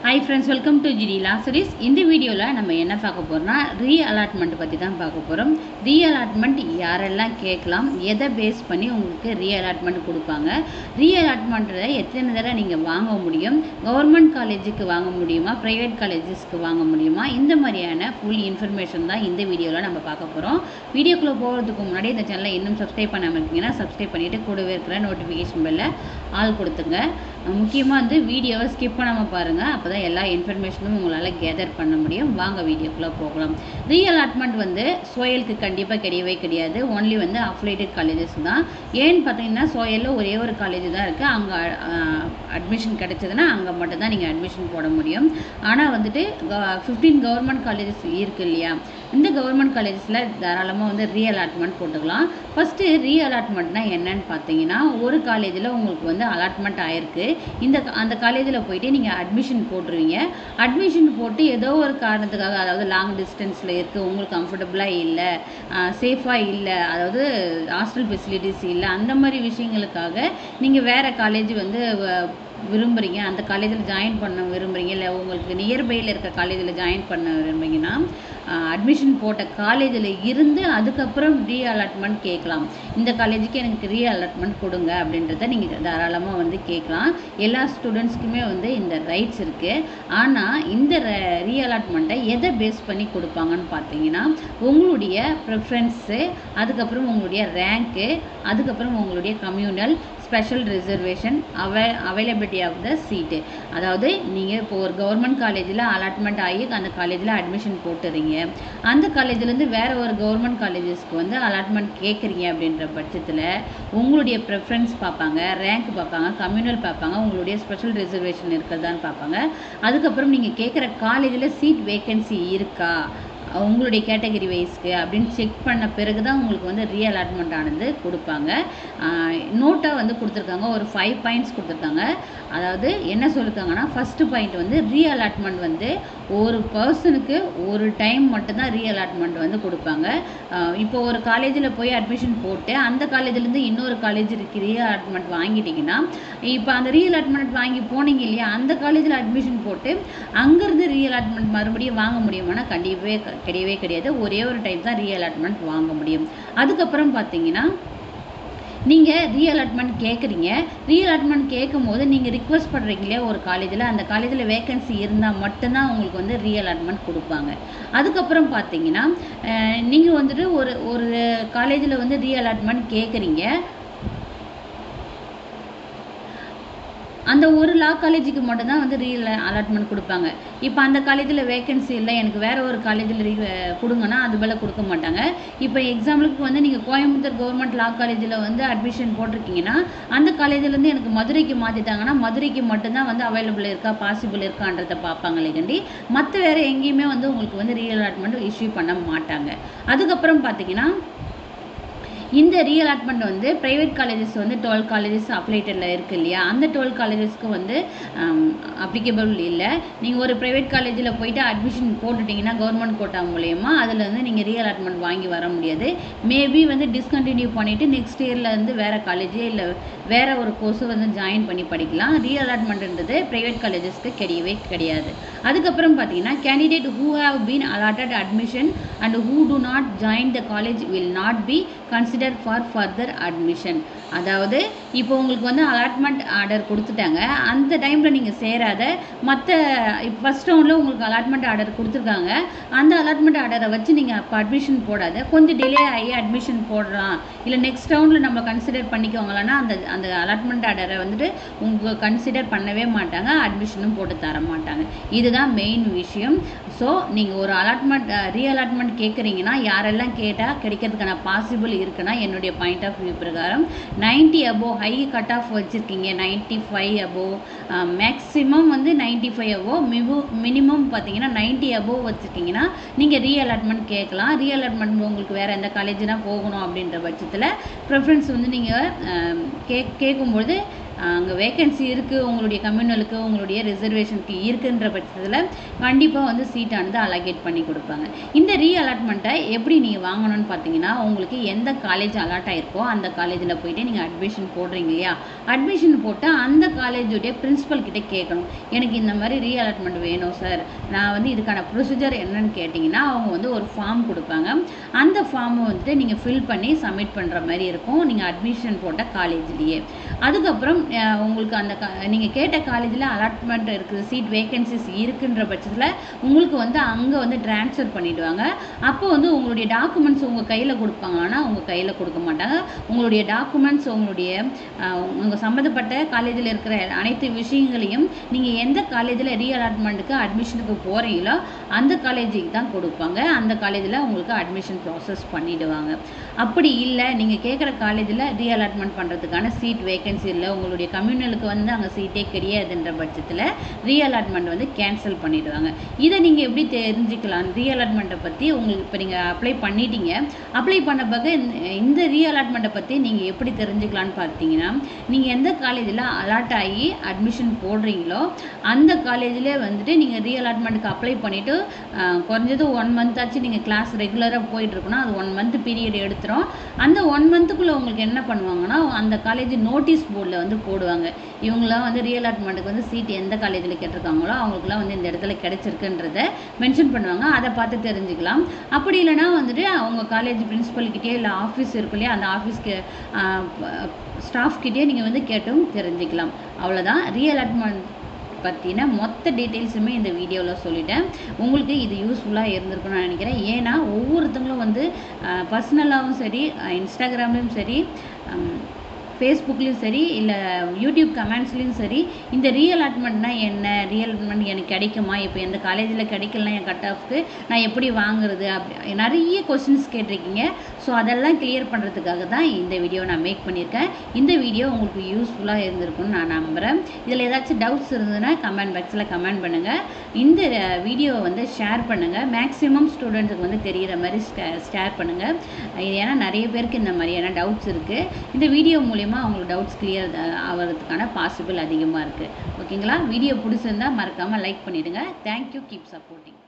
Hi friends, welcome to GD Law Series. இந்த வீடியோல நம்ம என்ன பார்க்க போறோம்னா ரீஅலாட்மெண்ட் பத்தி தான் பார்க்க போறோம். ரீஅலாட்மெண்ட் யாரெல்லாம் கேட்கலாம், எதை பேஸ் பண்ணி உங்களுக்கு ரீஅலாட்மெண்ட் கொடுப்பாங்க, ரீஅலாட்மெண்ட்ல எத்தனை தடவை நீங்க வாங்க முடியும், கவர்மெண்ட் காலேஜுக்கு வாங்க முடியுமா, பிரைவேட் காலேஜஸ்க்கு வாங்க முடியுமா, இந்த மாதிரியான ஃபுல் இன்ஃபர்மேஷன் தான் இந்த வீடியோல நம்ம பார்க்க போறோம். வீடியோக்குள்ள போறதுக்கு முன்னாடி இந்த சேனலை இன்னும் சப்ஸ்கிரைப் பண்ணாம இருக்கீங்கன்னா சப்ஸ்கிரைப் பண்ணிட்டு கூடவே இருக்கிற நோட்டிஃபிகேஷன் பெல்ல ஆல் கொடுத்துங்க. முக்கியமாக வந்து வீடியோவை ஸ்கிப் பண்ணாமல் பாருங்கள், அப்போ தான் எல்லா இன்ஃபர்மேஷனும் உங்களால் கேதர் பண்ண முடியும். வாங்க வீடியோக்குள்ளே போகலாம். ரீஅலாட்மெண்ட் வந்து சோயலுக்கு கண்டிப்பாக கிடையவே கிடையாது. ஒன்லி வந்து அஃபிலேட்டட் காலேஜஸ் தான். ஏன்னு பார்த்தீங்கன்னா சோயலில் ஒரே ஒரு காலேஜ் தான் இருக்குது. அங்கே அட்மிஷன் கிடைச்சதுன்னா அங்கே மட்டும்தான் நீங்கள் அட்மிஷன் போட முடியும். ஆனால் வந்துட்டு 15 கவர்மெண்ட் காலேஜஸ் இருக்குது இல்லையா, இந்த கவர்மெண்ட் காலேஜஸில் தாராளமாக வந்து ரீஅலாட்மெண்ட் போட்டுக்கலாம். ஃபஸ்ட்டு ரீஅலாட்மெண்ட்னா என்னன்னு பார்த்தீங்கன்னா, ஒரு காலேஜில் உங்களுக்கு வந்து அலாட்மெண்ட் ஆயிருக்கு, அந்த காலேஜில் போயிட்டு நீங்கள் அட்மிஷன் போட்டுருவீங்க. அட்மிஷன் போட்டு ஏதோ ஒரு காரணத்துக்காக, அதாவது லாங் டிஸ்டன்ஸில் இருக்குது, உங்களுக்கு கம்ஃபர்டபுளாக இல்லை, சேஃபாக இல்லை, அதாவது ஹாஸ்டல் ஃபெசிலிட்டிஸ் இல்லை, அந்த மாதிரி விஷயங்களுக்காக நீங்கள் வேறு காலேஜ் வந்து விரும்புகிறீங்க, அந்த காலேஜில் ஜாயின் பண்ண விரும்புகிறீங்க, இல்லை உங்களுக்கு நியர்பையில் இருக்க காலேஜில் ஜாயின் பண்ண விரும்புகிறீங்கன்னா அட்மிஷன் போட்ட காலேஜில் இருந்து அதுக்கப்புறம் ரீஅலாட்மெண்ட் கேட்கலாம். இந்த காலேஜுக்கு எனக்கு ரீஅலாட்மெண்ட் கொடுங்க அப்படின்றத நீங்கள் தாராளமாக வந்து கேட்கலாம். எல்லா ஸ்டூடெண்ட்ஸ்க்குமே வந்து இந்த ரைட்ஸ் இருக்குது. ஆனால் இந்த ரீஅலாட்மெண்ட்டை எதை பேஸ் பண்ணி கொடுப்பாங்கன்னு பார்த்தீங்கன்னா, உங்களுடைய ப்ரிஃபரன்ஸு, அதுக்கப்புறம் உங்களுடைய ரேங்க்கு, அதுக்கப்புறம் உங்களுடைய communal special reservation, availability of the seat. அதாவது நீங்கள் இப்போ ஒரு கவர்மெண்ட் காலேஜில் அலாட்மெண்ட் ஆகி அந்த காலேஜில் அட்மிஷன் போட்டுறீங்க, அந்த காலேஜ்லேருந்து வேறு ஒரு கவர்மெண்ட் காலேஜஸ்க்கு வந்து அலாட்மெண்ட் கேட்குறீங்க அப்படின்ற பட்சத்தில் உங்களுடைய ப்ரிஃபரன்ஸ் பார்ப்பாங்க, ரேங்க் பார்ப்பாங்க, கம்யூனல் பார்ப்பாங்க, உங்களுடைய ஸ்பெஷல் ரிசர்வேஷன் இருக்கிறதான்னு பார்ப்பாங்க. அதுக்கப்புறம் நீங்கள் கேட்குற காலேஜில் சீட் வேக்கன்சி இருக்கா உங்களுடைய கேட்டகரி வைஸ்க்கு அப்படின்னு செக் பண்ண பிறகு தான் உங்களுக்கு வந்து ரீஅலாட்மெண்ட் ஆனது கொடுப்பாங்க. நோட்டாக வந்து கொடுத்துருக்காங்க, ஒரு 5 பாயிண்ட்ஸ் கொடுத்துருக்காங்க. அதாவது என்ன சொல்லியிருக்காங்கன்னா, ஃபஸ்ட்டு பாயிண்ட் வந்து ரீஅலாட்மெண்ட் வந்து ஒரு பர்சனுக்கு ஒரு டைம் மட்டும்தான் ரீஅலாட்மெண்ட் வந்து கொடுப்பாங்க. இப்போ ஒரு காலேஜில் போய் அட்மிஷன் போட்டு அந்த காலேஜ்லேருந்து இன்னொரு காலேஜுக்கு ரீஅலாட்மெண்ட் வாங்கிட்டீங்கன்னா, இப்போ அந்த ரீஅலாட்மெண்ட் வாங்கி போனீங்க இல்லையா, அந்த காலேஜில் அட்மிஷன் போட்டு அங்கேருந்து ரீஅலாட்மெண்ட் மறுபடியும் வாங்க முடியுமானா கிடையவே கிடையாது. ஒரே ஒரு டைம் தான் ரீஅலாட்மெண்ட் வாங்க முடியும். அதுக்கப்புறம் பார்த்தீங்கன்னா, நீங்கள் ரீஅலாட்மெண்ட் கேட்குறீங்க, ரீஅலாட்மெண்ட் கேட்கும் போது நீங்கள் ரிக்வஸ்ட் பண்ணுறீங்க இல்லையா ஒரு காலேஜில், அந்த காலேஜில் வேக்கன்சி இருந்தால் மட்டும்தான் உங்களுக்கு வந்து ரீஅலாட்மெண்ட் கொடுப்பாங்க. அதுக்கப்புறம் பார்த்தீங்கன்னா, நீங்கள் வந்துட்டு ஒரு காலேஜில் வந்து ரீஅலாட்மெண்ட் கேட்குறீங்க, அந்த ஒரு லா காலேஜுக்கு மட்டும்தான் வந்து அலாட்மெண்ட் கொடுப்பாங்க. இப்போ அந்த காலேஜில் வேக்கன்சி இல்லை, எனக்கு வேறு ஒரு காலேஜில் கொடுங்கன்னா அது போல் கொடுக்க மாட்டாங்க. இப்போ எக்ஸாம்பிளுக்கு வந்து நீங்கள் கோயம்புத்தூர் கவர்மெண்ட் லா காலேஜில் வந்து அட்மிஷன் போட்டிருக்கீங்கன்னா, அந்த காலேஜிலேருந்து எனக்கு மதுரைக்கு மாற்றிட்டாங்கன்னா மதுரைக்கு மட்டும்தான் வந்து அவைலபிள் இருக்கா, பாசிபிள் இருக்கான்றதை பார்ப்பாங்களே கண்டி, மற்ற வேறு எங்கேயுமே வந்து உங்களுக்கு வந்து ரீஅலாட்மெண்ட் இஷ்யூ பண்ண மாட்டாங்க. அதுக்கப்புறம் பார்த்தீங்கன்னா, இந்த ரீஅலாட்மெண்ட் வந்து ப்ரைவேட் காலேஜஸ் வந்து 12 காலேஜஸ் அப்ளைட்டடில் இருக்குது இல்லையா, அந்த 12 காலேஜஸ்க்கு வந்து அப்ளிகபிள் இல்லை. நீங்கள் ஒரு ப்ரைவேட் காலேஜில் போயிட்டு அட்மிஷன் போட்டுட்டிங்கன்னா கவர்மெண்ட் கோட்டா மூலயமா அதில் வந்து நீங்கள் ரீஅலாட்மெண்ட் வாங்கி வர முடியாது. மேபி வந்து டிஸ்கண்டினியூ பண்ணிவிட்டு நெக்ஸ்ட் இயரில் வந்து வேறு காலேஜே இல்லை வேறு ஒரு கோர்ஸை வந்து ஜாயின் பண்ணி படிக்கலாம். ரீஅலாட்மெண்ட்ன்றது ப்ரைவேட் காலேஜஸ்க்கு கிடையவே கிடையாது. அதுக்கப்புறம் பார்த்தீங்கன்னா, candidate who have been allotted admission and who to not join the college will not be consider for further admission. அதாவது இப்போ உங்களுக்கு வந்து அலாட்மெண்ட் ஆர்டர் கொடுத்துட்டாங்க, அந்த டைமில் நீங்கள் சேராத மற்ற ஃபஸ்ட் ரவுண்டில் உங்களுக்கு அலாட்மெண்ட் ஆர்டர் கொடுத்துருக்காங்க, அந்த அலாட்மெண்ட் ஆர்டரை வச்சு நீங்கள் அப்போ அட்மிஷன் போடாத, கொஞ்சம் டிலே ஆகி அட்மிஷன் போடலாம், இல்லை நெக்ஸ்ட் ரவுண்டில் நம்ம கன்சிடர் பண்ணிக்கோங்களான்னா அந்த அலாட்மெண்ட் ஆர்டரை வந்துட்டு உங்களுக்கு கன்சிடர் பண்ணவே மாட்டாங்க, அட்மிஷனும் போட்டு தர மாட்டாங்க. இதுதான் மெயின் விஷயம். ஸோ நீங்கள் ஒரு ரீஅலாட்மெண்ட் கேட்குறீங்கன்னா யாரெல்லாம் கேட்டால் கிடைக்கிறதுக்கான பாசிபிள் இருக்குன்னா, என்னுடைய பாயிண்ட் ஆஃப் வியூ பிரகாரம் 90 அபோவ் ஹை கட் ஆஃப் வச்சுருக்கீங்க, 95 அபோவ், மேக்ஸிமம் வந்து 95 அபோவ், மினிமம் பார்த்தீங்கன்னா 90 அபோவ் வச்சுருக்கீங்கன்னா நீங்கள் ரீஅலாட்மெண்ட் கேட்கலாம். ரீஅலாட்மெண்ட் உங்களுக்கு வேறு எந்த காலேஜ்னால் போகணும் அப்படின்ற பட்சத்தில் ப்ரிஃபரன்ஸ் வந்து நீங்கள் கேட்கும்பொழுது அங்கே வேக்கன்சி இருக்குது உங்களுடைய கம்யூனலுக்கு உங்களுடைய ரிசர்வேஷனுக்கு இருக்குன்ற பட்சத்தில் கண்டிப்பாக வந்து சீட்டானது அலோகேட் பண்ணி கொடுப்பாங்க. இந்த ரீஅலாட்மெண்ட்டை எப்படி நீங்கள் வாங்கணும்னு பார்த்தீங்கன்னா, உங்களுக்கு எந்த காலேஜ் அலாட் ஆகிருக்கோ அந்த காலேஜில் போயிட்டு நீங்கள் அட்மிஷன் போடுறீங்க இல்லையா, அட்மிஷன் போட்டு அந்த காலேஜுடைய பிரின்ஸிபல் கிட்டே கேட்கணும். எனக்கு இந்த மாதிரி ரீஅலாட்மெண்ட் வேணும் சார், நான் வந்து இதுக்கான ப்ரொசீஜர் என்னன்னு கேட்டிங்கன்னா அவங்க வந்து ஒரு ஃபார்ம் கொடுப்பாங்க. அந்த ஃபார்மை வந்துட்டு நீங்கள் ஃபில் பண்ணி சப்மிட் பண்ணுற மாதிரி இருக்கும் நீங்கள் அட்மிஷன் போட்ட காலேஜ்லேயே. அதுக்கப்புறம் உங்களுக்கு அந்த நீங்கள் கேட்ட காலேஜில் அலாட்மெண்ட் இருக்குது, சீட் வேக்கன்சிஸ் இருக்குன்ற பட்சத்தில் உங்களுக்கு வந்து அங்கே வந்து ட்ரான்ஸ்ஃபர் பண்ணிவிடுவாங்க. அப்போ வந்து உங்களுடைய டாக்குமெண்ட்ஸ் உங்கள் கையில் கொடுப்பாங்கன்னா உங்கள் கையில் கொடுக்க மாட்டாங்க. உங்களுடைய டாக்குமெண்ட்ஸ் உங்கள் சம்மந்தப்பட்ட காலேஜில் இருக்கிற அனைத்து விஷயங்களையும் நீங்கள் எந்த காலேஜில் ரீஅலாட்மெண்ட்டுக்கு அட்மிஷனுக்கு போகிறீங்களோ அந்த காலேஜுக்கு தான் கொடுப்பாங்க. அந்த காலேஜில் உங்களுக்கு அட்மிஷன் ப்ராசஸ் பண்ணிவிடுவாங்க. அப்படி இல்லை நீங்கள் கேட்குற காலேஜில் ரீஅலாட்மெண்ட் பண்ணுறதுக்கான சீட் வேக்கன்சி இல்லை, உங்களுடைய கம்யூனலுக்கு வந்து அங்கே சீட்டே கிடையாதுன்ற பட்சத்தில் ரீஅலாட்மெண்ட் வந்து கேன்சல் பண்ணிவிடுவாங்க. இதை நீங்கள் எப்படி தெரிஞ்சுக்கலாம்? ரீஅலாட்மெண்ட்டை பற்றி உங்களுக்கு இப்போ நீங்கள் அப்ளை பண்ணிட்டீங்க, அப்ளை பண்ண பிறகு இந்த ரீஅலாட்மெண்ட்டை பற்றி நீங்கள் எப்படி தெரிஞ்சுக்கலான்னு பார்த்தீங்கன்னா, நீங்கள் எந்த காலேஜில் அலாட் ஆகி அட்மிஷன் போடுறீங்களோ அந்த காலேஜில் வந்துட்டு நீங்கள் ரீஅலாட்மெண்ட்டுக்கு அப்ளை பண்ணிவிட்டு குறைஞ்சது 1 மந்த் ஆச்சு நீங்கள் கிளாஸ் ரெகுலராக போயிட்டுருக்குன்னா அது 1 மந்த் பீரியட் எடுத்துரும். அந்த 1 மந்த்துக்குள்ளே உங்களுக்கு என்ன பண்ணுவாங்கன்னா அந்த காலேஜ் நோட்டீஸ் போர்டில் வந்து போடுவாங்க. இவங்களாம் வந்து ரீஅலாட்மெண்ட்டுக்கு வந்து சீட் எந்த காலேஜில் கேட்டிருக்காங்களோ அவங்களுக்குலாம் வந்து இந்த இடத்துல கிடைச்சிருக்குன்றத மென்ஷன் பண்ணுவாங்க. அதை பார்த்து தெரிஞ்சுக்கலாம். அப்படி இல்லைனா வந்துட்டு அவங்க காலேஜ் பிரின்ஸிபல்கிட்டே இல்லை ஆஃபீஸ் இருக்கும் இல்லையா, அந்த ஆஃபீஸ்க்கு ஸ்டாஃப்கிட்டே நீங்கள் வந்து கேட்டும் தெரிஞ்சுக்கலாம். அவ்வளோதான். ரீஅலாட்மெண்ட் பற்றின மொத்த டீட்டெயில்ஸுமே இந்த வீடியோவில் சொல்லிட்டேன். உங்களுக்கு இது யூஸ்ஃபுல்லாக இருந்திருக்குன்னு நான் நினைக்கிறேன். ஏன்னா ஒவ்வொருத்தங்களும் வந்து பர்சனலாகவும் சரி, இன்ஸ்டாகிராம்லேயும் சரி, ஃபேஸ்புக்லேயும் சரி, இல்லை யூடியூப் கமெண்ட்ஸ்லேயும் சரி, இந்த ரீஅலாட்மெண்ட்னா என்ன, ரீஅலாட்மெண்ட் எனக்கு கிடைக்குமா, இப்போ எந்த காலேஜில் கிடைக்கலனா என் கட் ஆஃப்க்கு நான் எப்படி வாங்குறது, அப்படி நிறைய கொஸ்டின்ஸ் கேட்டிருக்கீங்க. ஸோ அதெல்லாம் கிளியர் பண்ணுறதுக்காக தான் இந்த வீடியோ நான் மேக் பண்ணியிருக்கேன். இந்த வீடியோ உங்களுக்கு யூஸ்ஃபுல்லாக இருந்திருக்குன்னு நான் நம்புகிறேன். இதில் ஏதாச்சும் டவுட்ஸ் இருந்ததுன்னா கமெண்ட் பாக்ஸில் கமெண்ட் பண்ணுங்கள். இந்த வீடியோவை வந்து ஷேர் பண்ணுங்கள். மேக்ஸிமம் ஸ்டூடெண்ட்ஸுக்கு வந்து தெரிகிற மாதிரி ஷேர் பண்ணுங்கள். ஏன்னா நிறைய பேருக்கு இந்த மாதிரியான டவுட்ஸ் இருக்குது. இந்த வீடியோ மூலிமா அவங்களுக்கு டவுட்ஸ் கிளியர் ஆகிறதுக்கான பாசிபிள் அதிகமாக இருக்குது. ஓகேங்களா? வீடியோ பிடிச்சிருந்தால் மறக்காமல் லைக் பண்ணிவிடுங்க. தேங்க்யூ. Keep supporting.